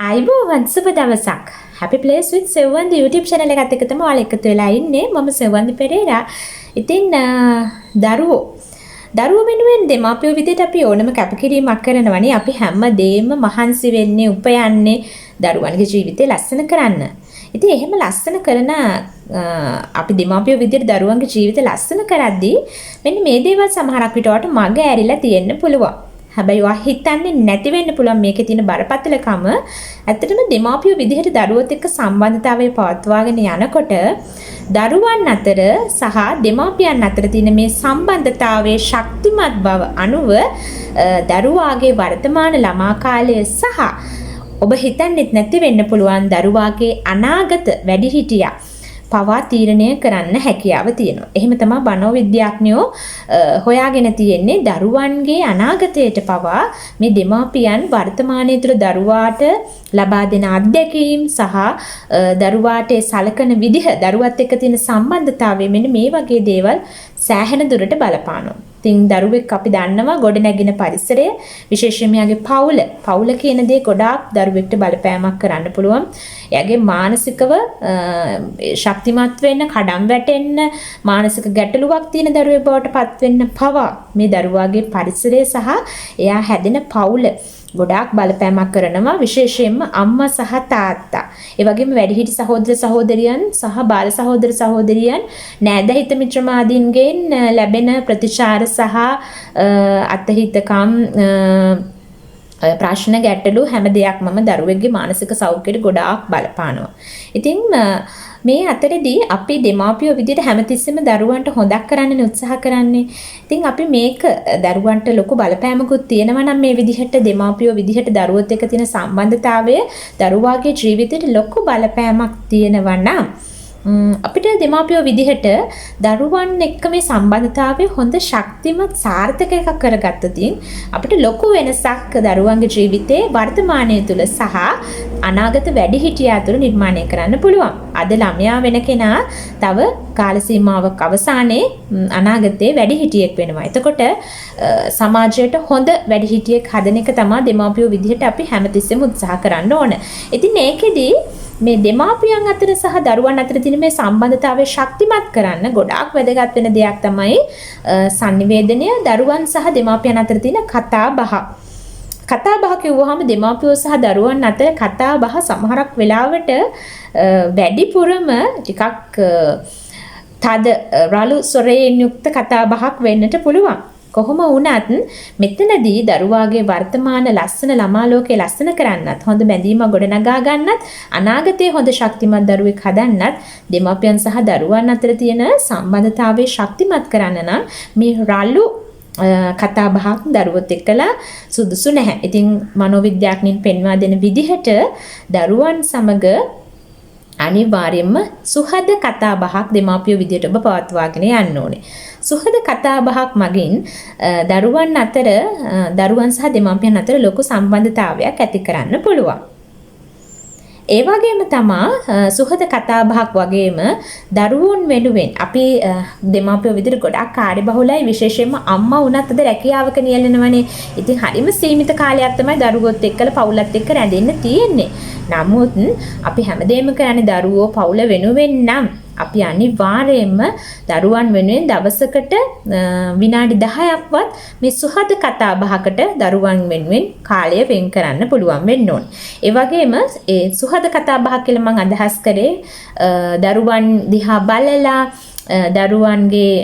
අයිබෝවන් සුබ දවසක්. Happy Place with සෙවන්දි YouTube channel එකත් එක්ක තමයි ඔයාලා එකතු වෙලා ඉන්නේ. මම සෙවන්දි පෙරේරා. ඉතින් දරුවෝ වෙනුවෙන් දෙමාපියෝ විදිහට අපි ඕනම කැපකිරීමක් කරනවනේ. අපි හැමදේම මහන්සි වෙන්නේ උපයන්නේ දරුවන්ගේ ජීවිතේ ලස්සන කරන්න. ඉතින් එහෙම ලස්සන කරන අපි දෙමාපියෝ විදිහට දරුවන්ගේ ජීවිතේ ලස්සන කරද්දී මෙන්න මේ දේවල් සමහරක් විට මග ඇරිලා තියෙන්න පුළුවන්. හැබැයි ඔයා හිතන්නේ නැති වෙන්න පුළුවන් මේකේ තියෙන බරපතලකම. ඇත්තටම දෙමාපියෝ විදිහට දරුවොත් එක්ක සම්බන්ධතාවය පවත්වාගෙන යනකොට දරුවන් අතර සහ දෙමාපියන් අතර තියෙන මේ සම්බන්ධතාවයේ ශක්තිමත් බව අනුව දරුවාගේ වර්තමාන ළමා කාලය සහ ඔබ හිතන්නේත් නැති වෙන්න පුළුවන් දරුවාගේ අනාගත වැඩිහිටියා පවා තීරණය කරන්න හැකියාව තියෙනවා. එහෙම තමයි මනෝවිද්‍යාඥයෝ හොයාගෙන තියෙන්නේ දරුවන්ගේ අනාගතයට පවා මේ දෙමාපියන් වර්තමානයේ තුල දරුවාට ලබා දෙන අත්දැකීම් සහ දරුවාට සලකන විදිහ දරුවත් එක්ක තියෙන සම්බන්ධතාවය මෙන්න මේ වගේ දේවල් සෑහෙන දුරට බලපානවා. ඉතින් දරුවෙක් අපි දන්නවා ගොඩ නැගින පරිසරය විශේෂයෙන්ම යාගේ පවුල කියන දේ ගොඩාක් දරුවෙක්ට බලපෑමක් කරන්න පුළුවන්. එයාගේ මානසිකව ශක්තිමත් වෙන්න, කඩම් වැටෙන්න, මානසික ගැටලුවක් තියෙන දරුවෙක් බවට පත් වෙන්න පවා මේ දරුවාගේ පරිසරය සහ එයා හැදෙන පවුල ගොඩාක් බලපෑමක් කරනවා. විශේෂයෙන්ම අම්මා සහ තාත්තා. ඒ වගේම වැඩිහිටි සහෝදර සහෝදරියන් සහ බාල සහෝදර සහෝදරියන් නෑද හිත මිත්‍රමාදීන්ගෙන් ලැබෙන ප්‍රතිචාර සහ අත්හිතකම් ප්‍රශ්න ගැටලු හැම දෙයක්ම දරුවෙක්ගේ මානසික සෞඛ්‍යයට ගොඩාක් බලපානවා. ඉතින් මේ අතරේදී අපි දෙමාපියෝ විදිහට හැමතිස්සෙම දරුවන්ට හොදක් කරන්න උත්සාහ කරන්නේ. ඉතින් අපි මේක දරුවන්ට ලොකු බලපෑමකුත් තියෙනවා නම් මේ විදිහට දෙමාපියෝ විදිහට දරුවොත් එක්ක තියෙන සම්බන්ධතාවය දරුවාගේ ජීවිතේට ලොකු බලපෑමක් තියෙනවා නම් අපිට දෙමාපියෝ විදිහට දරුවන් එක්ක මේ සම්බන්ධතාවය හොඳ ශක්තිමත් සාර්ථක එකක් කරගත්තොත් අපිට ලොකු වෙනසක් දරුවන්ගේ ජීවිතේ වර්තමානයේ තුල සහ අනාගත වැඩිහිටියා තුල නිර්මාණය කරන්න පුළුවන්. අද ළමයා වෙන කෙනා තව කාල සීමාවක් අවසානයේ අනාගතයේ වැඩිහිටියෙක් වෙනවා. එතකොට සමාජයට හොඳ වැඩිහිටියෙක් හදන එක තමයි දෙමාපියෝ විදිහට අපි හැමතිස්සෙම උත්සාහ කරන්න ඕන. ඉතින් ඒකෙදී මේ දෙමාපියන් අතර සහ දරුවන් අතර තියෙන මේ සම්බන්ධතාවය ශක්තිමත් කරන්න ගොඩාක් වැදගත් වෙන දෙයක් තමයි sannivedanaya දරුවන් සහ දෙමාපියන් අතර තියෙන කතා බහ. කතා බහ කියුවහම දෙමාපියෝ සහ දරුවන් අතර කතා බහ සමහරක් වෙලාවට වැඩිපුරම ටිකක් තද රළු ස්වරයෙන් යුක්ත කතා බහක් වෙන්නට පුළුවන්. කොහොම වුණත් මෙතනදී දරුවාගේ වර්තමාන ලස්සන ළමා ලෝකේ ලස්සන කරන්නත් හොඳ බැඳීමක් ගොඩනගා ගන්නත් අනාගතයේ හොඳ ශක්තිමත් දරුවෙක් හදන්නත් දෙමාපියන් සහ දරුවන් අතර තියෙන සම්බන්ධතාවය ශක්තිමත් කරන්න නම් මේ රළු කතා බහක් දරුවොත් එක්කලා සුදුසු නැහැ. ඉතින් මනෝවිද්‍යාඥයින් පෙන්වා දෙන විදිහට දරුවන් සමග අනිවාර්යයෙන්ම සුහද කතා බහක් දෙමාපියෝ විදිහට ඔබ පවත්වාගෙන යන්න ඕනේ. සුහද කතා බහක් මගින් දරුවන් සහ දෙමාපියන් අතර ලොකු සම්බන්ධතාවයක් ඇති කරන්න පුළුවන්. ඒ වගේම තමා සුහද කතා බහක් වගේම දරුවෝන් වෙනුවෙන් අපි දෙමාපියෝ විදිහට ගොඩාක් කාර්යබහුලයි. විශේෂයෙන්ම අම්මා වුණත් අද රැකියාවක නියැලෙනවනේ. ඉතින් හරිම සීමිත කාලයක් තමයි දරුවොත් එක්කලා පවුලත් එක්ක රැඳෙන්න තියෙන්නේ. නමුත් අපි හැමදේම කරන්නේ දරුවෝ පවුල වෙනුවෙන් නම් අපි අනිවාර්යයෙන්ම දරුවන් වෙනුවෙන් දවසකට විනාඩි 10ක්වත් මේ සුහද කතා බහකට දරුවන් වෙනුවෙන් කාලය වෙන් කරන්න පුළුවන් වෙන්න ඕනේ. ඒ වගේම ඒ සුහද කතා බහ කියලා මම අදහස් කරේ දරුවන් දිහා බලලා දරුවන්ගේ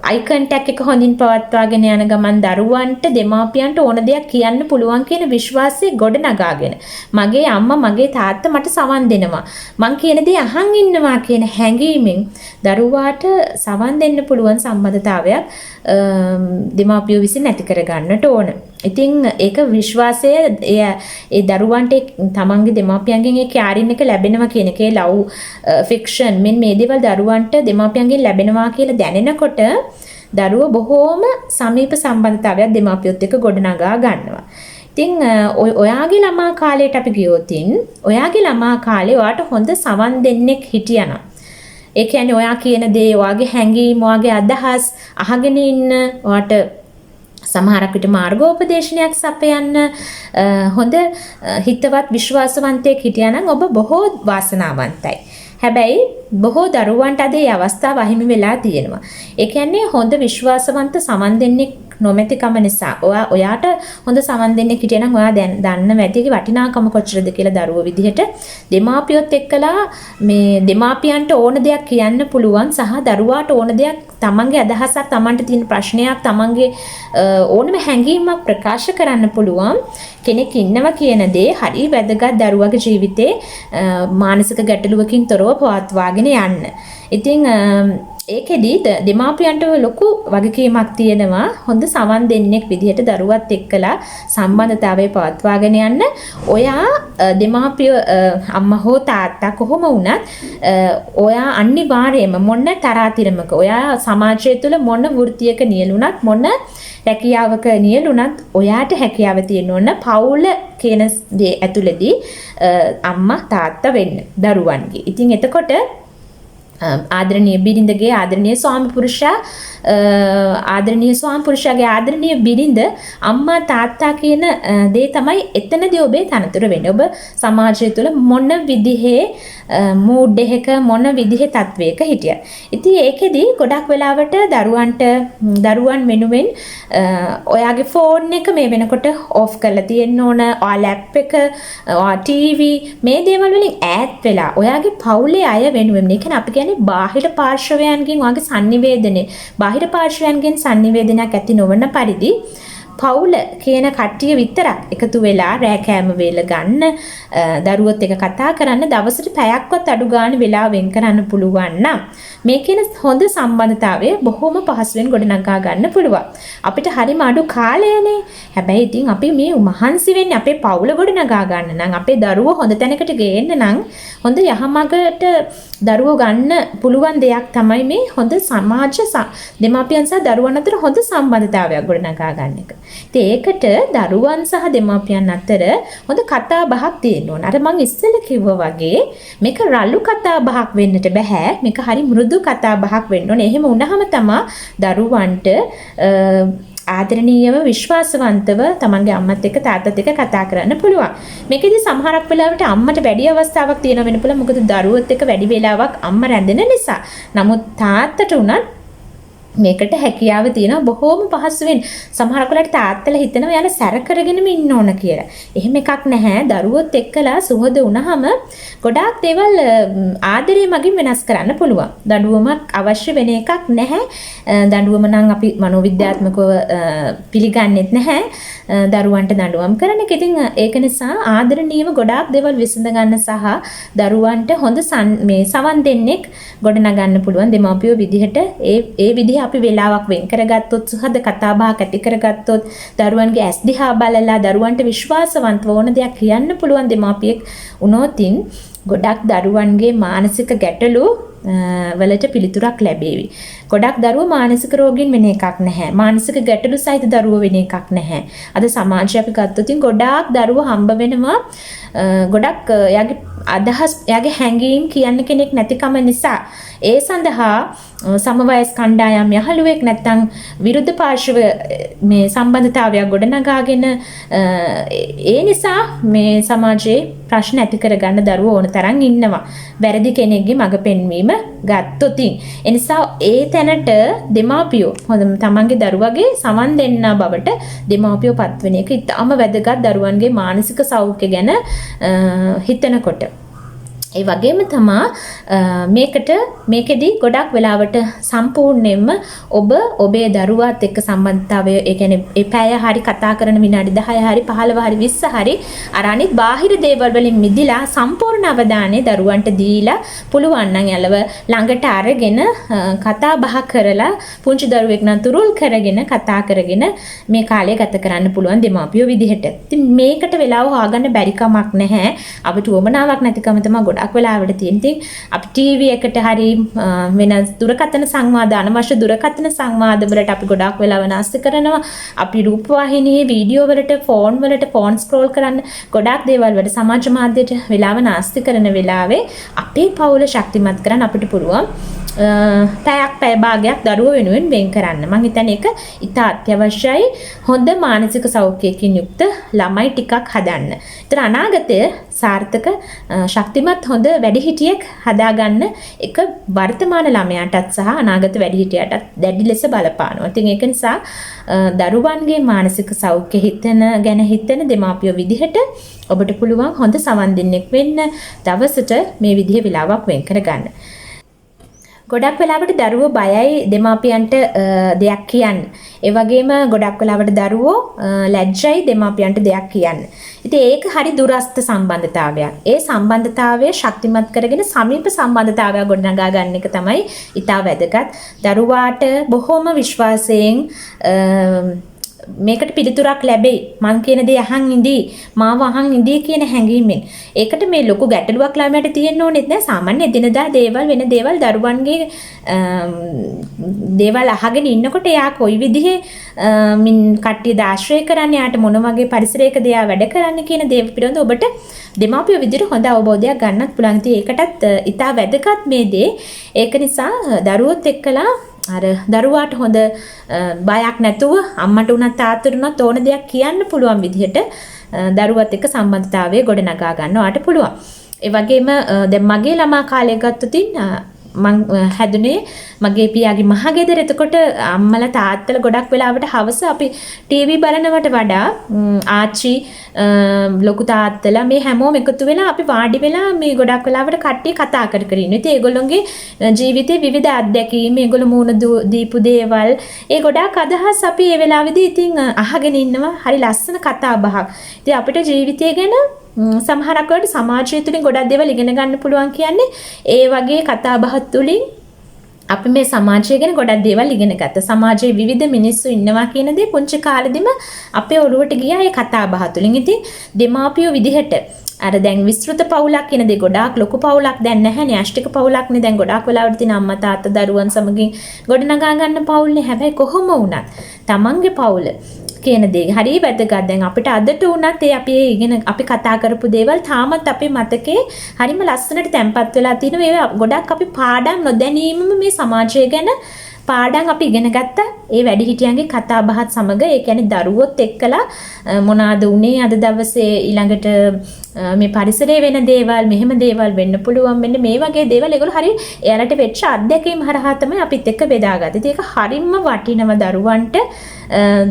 අයි කන්ටැක්ට් එක හොඳින් පවත්වාගෙන යන ගමන් දරුවන්ට දෙමාපියන්ට ඕන දෙයක් කියන්න පුළුවන් කියන විශ්වාසය ගොඩනගාගෙන මගේ අම්මා මගේ තාත්තා මට සවන් දෙනවා මං කියන දේ අහන් ඉන්නවා කියන හැඟීමෙන් දරුවාට සවන් දෙන්න පුළුවන් සම්බන්ධතාවයක් දෙමාපියෝ විසින් ඇති කර ගන්නට ඕන. ඉතින් ඒක විශ්වාසය ඒ දරුවන්ට තමන්ගේ දෙමාපියන්ගෙන් ඒ කැරින් එක ලැබෙනවා කියන එකේ ලව් ෆික්ෂන් මේ දේවල් දරුවන්ට දෙමාපියන්ගෙන් ලැබෙනවා කියලා දැනෙනකොට දරුවෝ බොහෝම සමීප සම්බන්ධතාවයක් දෙමාපියොත් එක්ක ගොඩනගා ගන්නවා. ඉතින් ඔයාගේ ළමා කාලයට අපි ගියොත් ඔයාගේ ළමා කාලේ ඔයාට හොඳ සවන් දෙන්නෙක් හිටියනම් ඒ කියන්නේ ඔයා කියන දේ ඔයාගේ හැඟීම් ඔයාගේ අදහස් අහගෙන ඉන්න ඔයාට සමහරක් විට මාර්ගෝපදේශනයක් සපයන්න හොඳ හිතවත් විශ්වාසවන්තයෙක් හිටියානම් ඔබ බොහෝ වාසනාවන්තයි. හැබැයි බොහෝ දරුවන්ට අද මේ අවස්ථාව අහිමි වෙලා තියෙනවා. ඒ කියන්නේ හොඳ විශ්වාසවන්ත සමන් දෙන්නෙක් නොමැතිකම නිසා ඔයාට හොඳ සමන් දෙන්නෙක් හිටියනම් ඔයා දැන් දන්න වැඩිගේ වටිනාකම කොච්චරද කියලා දරුවෝ විදිහට දෙමාපියොත් එක්කලා මේ දෙමාපියන්ට ඕන දෙයක් කියන්න පුළුවන් සහ දරුවාට ඕන දෙයක් තමන්ගේ අදහසක් තමන්ට තියෙන ප්‍රශ්නයක් තමන්ගේ ඕනම හැඟීමක් ප්‍රකාශ කරන්න පුළුවන් කෙනෙක් ඉන්නවා කියන දේ හරි වැදගත් දරුවගේ ජීවිතේ මානසික ගැටලුවකින් තොරව පවත්වාගෙන යන්න. ඉතින් ඒකෙදි දෙමාපියන්ට ලොකු වගකීමක් තියෙනවා හොඳ සමන් දෙන්නෙක් විදිහට දරුවත් එක්කලා සම්බන්ධතාවය පවත්වාගෙන යන්න. ඔයා දෙමාපිය අම්මා හෝ තාත්තා කොහොම වුණත් ඔයා අනිවාර්යයෙන්ම මොන තරාතිරමක ඔයා සමාජය තුළ මොන වෘත්තියක නියලුණත් මොන හැකියාවක නියලුණත් ඔයාට හැකියාව තියෙන්න ඕන පවුල කියන දේ ඇතුළේදී අම්මා තාත්තා වෙන්න දරුවන්ගේ. ඉතින් එතකොට ආදරණීය බිරිඳගේ ආදරණීය ස්වාමි පුරුෂයා ආදරණීය ස්වාමි පුරුෂයාගේ ආදරණීය බිරිඳ අම්මා තාත්තා කියන දේ තමයි එතනදී ඔබේ තනතුර වෙන්නේ. ඔබ සමාජය තුළ මොන විදිහේ මූඩ් එකක මොන විදිහේ තත්වයක හිටියත්. ඉතින් ඒකෙදි ගොඩක් වෙලාවට දරුවන් වෙනුවෙන් ඔයාගේ ෆෝන් එක මේ වෙනකොට ඕෆ් කරලා තියෙන්න ඕන. ඔයා ලැප් එක, ඔයා ටීවී මේ දේවල් වලින් ඈත් වෙලා ඔයාගේ පවුලේ අය වෙනුවෙන් ඒ කියන්නේ අපි කියන්නේ බාහිර පාර්ශවයන්ගෙන් ඔයාගේ sannivedane බාහිර පාර්ශවයන්ගෙන් sannivedanayak ඇති නොවන පරිදි පවුල කියන කට්ටිය විතරක් එකතු වෙලා රෑ කෑම වේල ගන්න දරුවොත් එක කතා කරන්න දවසට පැයක්වත් අඩු ගන්න වෙලා වෙන් කරන්න පුළුවන් නම් මේ කියන හොඳ සම්බන්ධතාවය බොහොම පහසුවෙන් ගොඩනගා ගන්න පුළුවන්. අපිට හරිම අඩු කාලයනේ. හැබැයි ඉතින් අපි මේ මහන්සි වෙන්නේ අපේ පවුල ගොඩනගා ගන්න නම් අපේ දරුවෝ හොඳ තැනකට ගේන්න නම් හොඳ යහමගට දරුවෝ ගන්න පුළුවන් දෙයක් තමයි මේ හොඳ සමාජ දෙමාපියන් සහ දරුවන් අතර හොඳ සම්බන්ධතාවයක් ගොඩනගා ගන්න එක. ඉතින් ඒකට දරුවන් සහ දෙමාපියන් අතර හොඳ කතා බහක් තියෙන්න ඕන. අර මං ඉස්සෙල්ලා කිව්වා වගේ මේක රළු කතා බහක් වෙන්නට බෑ. මේක හරි මෘදු කතා බහක් වෙන්න ඕනේ. එහෙම වුණාම තමයි දරුවන්ට ආදරණීයව විශ්වාසවන්තව තමන්ගේ අම්මත් එක්ක තාත්තත් එක්ක කතා කරන්න පුළුවන්. මේකෙදි සමහරක් වෙලාවට අම්මට වැඩි අවස්ථාවක් තියෙන වෙන පුළුවන්. මොකද දරුවොත් එක්ක වැඩි වෙලාවක් අම්මා රැඳෙන නිසා. නමුත් තාත්තට උනත් මේකට හැකියාව තියෙනවා බොහෝම පහසුවෙන්. සමහරක් වෙලාවට තාත්තලා හිතනවා යාලා සැර කරගෙනම ඉන්න ඕන කියලා. එහෙම එකක් නැහැ. දරුවොත් එක්කලා සුහද වුණාම ගොඩාක් දේවල් ආදරේ මගින් වෙනස් කරන්න පුළුවන්. දඬුවමක් අවශ්‍ය වෙන එකක් නැහැ. දඬුවම නම් අපි මනෝවිද්‍යාත්මකව පිළිගන්නෙත් නැහැ. දරුවන්ට දඬුවම් කරන එක. ඉතින් ඒක නිසා ආදරණීයව ගොඩාක් දේවල් විසඳ ගන්න සහ දරුවන්ට හොඳ මේ සවන් දෙන්නෙක් ගොඩනගන්න පුළුවන් දෙමාපියෝ විදිහට ඒ විදිහ අපි වෙලාවක් වෙන් කරගත්තොත් සුහද කතා බහක් ඇති කරගත්තොත් දරුවන්ගේ ඇස් දිහා බලලා දරුවන්ට විශ්වාසවන්තව ඕන දෙයක් කියන්න පුළුවන් දෙමාපියෙක් වුණොතින් ගොඩක් දරුවන්ගේ මානසික ගැටලු වලට පිළිතුරක් ලැබේවි. ගොඩක් දරුවෝ මානසික රෝගීන් වෙන එකක් නැහැ. මානසික ගැටලු සහිත දරුවෝ වෙන එකක් නැහැ. අද සමාජය අපි ගත්තොත් ගොඩාක් දරුවෝ හම්බ වෙනවා ගොඩක් එයාගේ අදහස් එයාගේ හැඟීම් කියන්න කෙනෙක් නැතිකම නිසා ඒ සඳහා සමවයස් කණ්ඩායම් යහළුවෙක් නැත්තම් විරුද්ධ පාර්ශව මේ සම්බන්ධතාවයක් ගොඩනගාගෙන ඒ නිසා මේ සමාජයේ ප්‍රශ්න ඇති කරගන්න දරුවෝ ඕන තරම් ඉන්නවා. වැරදි කෙනෙක්ගේ මඟ පෙන්වීම ගත්තොතින්. ඒ නිසා ඒ තැනට දෙමාපියෝ හොඳම තමන්ගේ දරුවගේ සමන් දෙන්න බවට දෙමාපියෝ පත්වෙන එක ඉතාම වැදගත් දරුවන්ගේ මානසික සෞඛ්‍ය ගැන හිතනකොට. ඒ වගේම තමා මේකෙදි ගොඩක් වෙලාවට සම්පූර්ණයෙන්ම ඔබ ඔබේ දරුවාත් එක්ක සම්බන්ධතාවය ඒ කියන්නේ ඒ පැය හරි කතා කරන විනාඩි 10 හරි 15 හරි 20 හරි අර අනිත් බාහිර දේවල් වලින් මිදිලා සම්පූර්ණ අවධානය දරුවන්ට දීලා පුළුවන් නම් යලව ළඟට අරගෙන කතා බහ කරලා පුංචි දරුවෙක් නම් තුරුල් කරගෙන කතා කරගෙන මේ කාලය ගත කරන්න පුළුවන් දෙමාපියෝ විදිහට. ඉතින් මේකට වෙලාව හොයාගන්න බැරි කමක් නැහැ. අපිට උවමනාවක් නැතිකම තමයි ගොඩක් වෙලාවට තියෙන. ඉතින් අපි ටීවී එකට හරි වෙන දුරකථන සංවාද අනවශ්‍ය දුරකථන සංවාද වලට අපි ගොඩක් වෙලාව නාස්ති කරනවා. අපි රූපවාහිනියේ වීඩියෝ වලට ෆෝන් ස්ක්‍රෝල් කරන්න ගොඩක් දේවල් වලට සමාජ මාධ්‍යයට වෙලාව නාස්ති කරන වෙලාවේ අපේ පවුල ශක්තිමත් කරන්න අපිට පුළුවන් පැයක් පැය භාගයක් දරුවෝ වෙනුවෙන් වෙන් කරන්න. මම හිතන්නේ ඒක ඉතා අත්‍යවශ්‍යයි හොඳ මානසික සෞඛ්‍යයකින් යුක්ත ළමයි ටිකක් හදන්න. ඒතර අනාගතය සාර්ථක ශක්තිමත් හොඳ වැඩිහිටියෙක් හදාගන්න එක වර්තමාන ළමයාටත් සහ අනාගත වැඩිහිටියටත් දැඩි ලෙස බලපානවා. ඉතින් ඒක නිසා දරුවන්ගේ මානසික සෞඛ්‍ය ගැන හිතන දෙමාපියෝ විදිහට ඔබට පුළුවන් හොඳ සවන් දෙන්නෙක් වෙන්න දවසට මේ විදිහේ වෙලාවක් වෙන් කරගන්න. ගොඩක් වෙලාවට දරුවෝ බයයි දෙමාපියන්ට දෙයක් කියන්න. ඒ වගේම ගොඩක් වෙලාවට දරුවෝ ලැජ්ජයි දෙමාපියන්ට දෙයක් කියන්න. ඉතින් ඒක හරි දුරස්ත සම්බන්ධතාවයක්. ඒ සම්බන්ධතාවය ශක්තිමත් කරගෙන සමීප සම්බන්ධතාවයක් ගොඩනගා ගන්න එක තමයි ඉතා වැදගත්. දරුවාට බොහොම විශ්වාසයෙන් මේකට පිළිතුරක් ලැබෙයි. මං කියන දේ අහන් ඉඳී, මාව අහන් ඉඳී කියන හැඟීමෙන්. ඒකට මේ ලොකු ගැටලුවක් ළමයට තියෙන්න ඕනෙත් නෑ. සාමාන්‍ය එදිනදා දේවල් වෙන දේවල් දරුවන්ගේ දේවල් අහගෙන ඉන්නකොට එයා කොයි විදිහේ කට්ටියද ආශ්‍රය කරන්නේ, යාට මොන වගේ පරිසරයකද එයා වැඩ කරන්නේ කියන දේ පිළිබඳව ඔබට දෙමාපියෝ විදිහට හොඳ අවබෝධයක් ගන්නත් පුළුවන්. ඉතින් ඒකටත් ඉතා වැදගත් මේ දේ. ඒක නිසා දරුවොත් එක්කලා අර දරුවාට හොඳ බයක් නැතුව අම්මට උනත් තාත්තට උනත් ඕන දෙයක් කියන්න පුළුවන් විදිහට දරුවත් එක්ක සම්බන්ධතාවය ගොඩනගා ගන්නවට පුළුවන්. ඒ වගේම දැන් මගේ ළමා කාලය ගත්තොත් මං හැදුනේ මගේ පියාගේ මහගෙදර. එතකොට අම්මලා තාත්තලා ගොඩක් වෙලාවට හවස අපි ටීවී බලනවට වඩා ආච්චි ලොකු තාත්තලා මේ හැමෝම එකතු වෙලා අපි වාඩි වෙලා මේ ගොඩක් වෙලාවට කට්ටිය කතා කර කර ඉන්නේ. ඉතින් ඒගොල්ලොන්ගේ ජීවිතේ විවිධ අත්දැකීම්, ඒගොල්ලෝ මුණ දීපු දේවල්, ඒ ගොඩක් අදහස් අපි ඒ වෙලාවේදී ඉතින් අහගෙන ඉන්නවා. හරි ලස්සන කතා බහක්. ඉතින් අපිට ජීවිතය ගැන සමහරක් වෙලාවට සමාජය තුලින් ගොඩක් දේවල් ඉගෙන ගන්න පුළුවන් කියන්නේ ඒ වගේ කතා බහ තුලින් අපි මේ සමාජය ගැන ගොඩක් දේවල් ඉගෙන ගත්තා. සමාජයේ විවිධ මිනිස්සු ඉන්නවා කියන දේ පුංචි කාලෙදිම අපේ ඔළුවට ගියා ඒ කතා බහ තුලින්. ඉතින් දෙමාපියෝ විදිහට අර දැන් විස්තృత පවුලක් කියන දේ ගොඩාක් ලොකු පවුලක් දැන් නැහැ නේ. අෂ්ටික පවුලක්නේ දැන් ගොඩාක් වෙලාවට තියෙන අම්මා තාත්තා දරුවන් සමගින් ගොඩනගා ගන්න පවුල්නේ. හැබැයි කොහොම වුණත් තමන්ගේ පවුල කියන දේ හරිය වැදගත්. දැන් අපිට අදට උනත් ඒ අපි කතා කරපු දේවල් තාමත් අපේ මතකේ හරිම ලස්සනට තැම්පත් වෙලා තියෙනවා. ඒවා ගොඩක් අපි පාඩම් නොදැනීමම මේ සමාජය ගැන පාඩම් අපි ඉගෙන ගත්තා. ඒ වැඩිහිටියන්ගේ කතා බහත් සමග. ඒ කියන්නේ දරුවොත් එක්කලා මොනවාද උනේ අද දවසේ, ඊළඟට මේ පරිසරයේ වෙන දේවල්, මෙහෙම දේවල් වෙන්න පුළුවන්. මෙන්න මේ වගේ දේවල් ඒගොල්ලෝ හරිය එයාලට වෙච්ච අත්දැකීම් හරහා තමයි අපිත් එක්ක බෙදාගත්තේ. ඒක හරියම වටිනවා දරුවන්ට.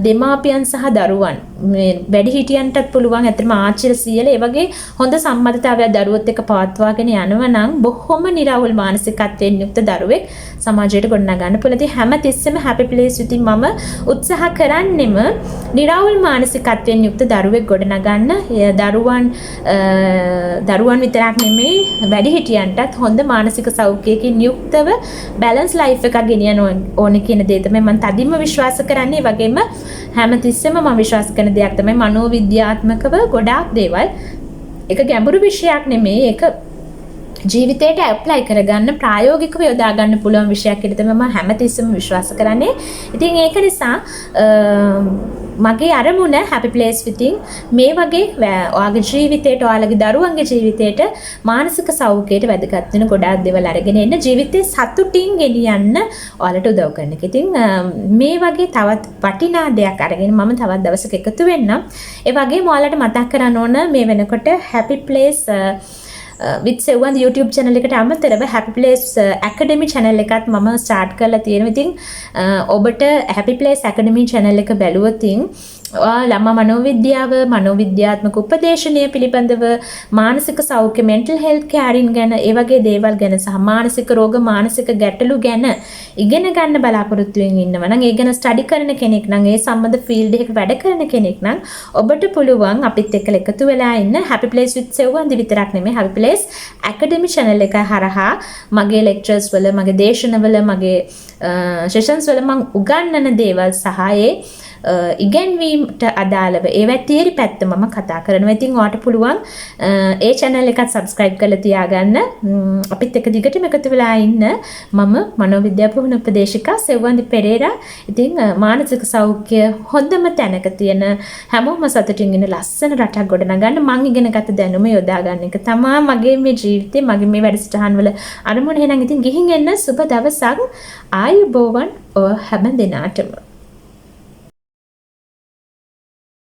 දෙමාපියන් සහ දරුවන් මේ වැඩිහිටියන්ටත් පුළුවන් ඇත්තටම ආච්චිලා සීයලා ඒ වගේ හොඳ සම්බන්ධතාවයක් දරුවොත් එක්ක පවත්වාගෙන යනවා නම් බොහොම නිරවුල් මානසිකත්වයෙන් යුක්ත දරුවෙක් සමාජයට ගොඩනගා ගන්න පුළුවන්. ඉතින් හැම තිස්සෙම හැපි ප්ලේස් විතින් මම උත්සාහ කරන්නෙම නිරවුල් මානසිකත්වයෙන් යුක්ත දරුවෙක් ගොඩනගන්න. දරුවන් විතරක් නෙමෙයි වැඩිහිටියන්ටත් හොඳ මානසික සෞඛ්‍යයකින් යුක්තව බැලන්ස් ලයිෆ් එකක් ගෙනියන්න ඕනේ කියන දේ තමයි මම තදින්ම විශ්වාස කරන්නේ. වගේම හැමතිස්සෙම මම විශ්වාස කරන දෙයක් තමයි මනෝවිද්‍යාත්මකව ගොඩාක් දේවල් ඒක ගැඹුරු විෂයක් නෙමෙයි. ඒක ජීවිතයට ඇප්ලයි කරගන්න, ප්‍රායෝගිකව යොදා ගන්න පුළුවන් විෂයක් කියලා තමයි මම හැමතිස්සෙම විශ්වාස කරන්නේ. ඉතින් ඒක නිසා මගේ අරමුණ හැපි ප්ලේස් විතින් මේ වගේ ඔයාගේ ජීවිතයට, ඔයාලගේ දරුවන්ගේ ජීවිතයට මානසික සෞඛ්‍යයට වැදගත් වෙන ගොඩාක් දේවල් අරගෙන එන්න, ජීවිතේ සතුටින් ගෙනියන්න ඔයාලට උදව් කරන එක. ඉතින් මේ වගේ තවත් වටිනා දෙයක් අරගෙන මම තවත් දවසක එකතු වෙන්නම්. ඒ වගේම ඔයාලට මතක් කරන්න ඕන මේ වෙනකොට හැපි ප්ලේස් with සෙව්වන් YouTube channel එකට අමතරව Happy Place Academy channel එකත් මම start කරලා තියෙනවා. ඉතින් ඔබට Happy Place Academy channel එක බැලුවොත් ළමා මනෝවිද්‍යාව, මනෝවිද්‍යාත්මක උපදේශනය පිළිබඳව, මානසික සෞඛ්‍ය mental health care ගැන, ඒ වගේ දේවල් ගැන සහ මානසික රෝග, මානසික ගැටලු ගැන ඉගෙන ගන්න බලාපොරොත්තු වෙමින් ඉන්නවා නම්, ඒ ගැන ස්ටඩි කරන කෙනෙක් නම්, ඒ සම්බන්ධ ෆීල්ඩ් එකක වැඩ කරන කෙනෙක් නම් ඔබට පුළුවන් අපිත් එක්ක එකතු වෙලා ඉන්න Happy Place with සෙව්වන් විතරක් නෙමෙයි Happy Place Academy channel එක හරහා මගේ lectures වල, මගේ දේශනවල, මගේ sessions වල මම උගන්වන දේවල් සහ ඉගැන්වීමට අදාළව ඒවත් තියරි පැත්ත මම කතා කරනවා. ඉතින් ඔයාට පුළුවන් ඒ channel එකත් subscribe කරලා තියාගන්න. අපිත් එක දිගටම එකතු වෙලා ඉන්න. මම මනෝවිද්‍යා පුහුණු උපදේශිකා සෙව්වන්දි පෙරේරා. ඉතින් මානසික සෞඛ්‍ය හොඳම තැනක තියෙන හැමෝම සතුටින් ඉන්න ලස්සන රටක් ගොඩනගන්න මං ඉගෙනගත්ත දැනුම යොදා ගන්න එක තමයි මගේ මේ ජීවිතේ මගේ මේ වැඩසටහන් වල අරමුණ. එහෙනම් ඉතින් ගිහින් එන්න සුබ දවසක්. ආයුබෝවන් ඔය හැම දිනාටම.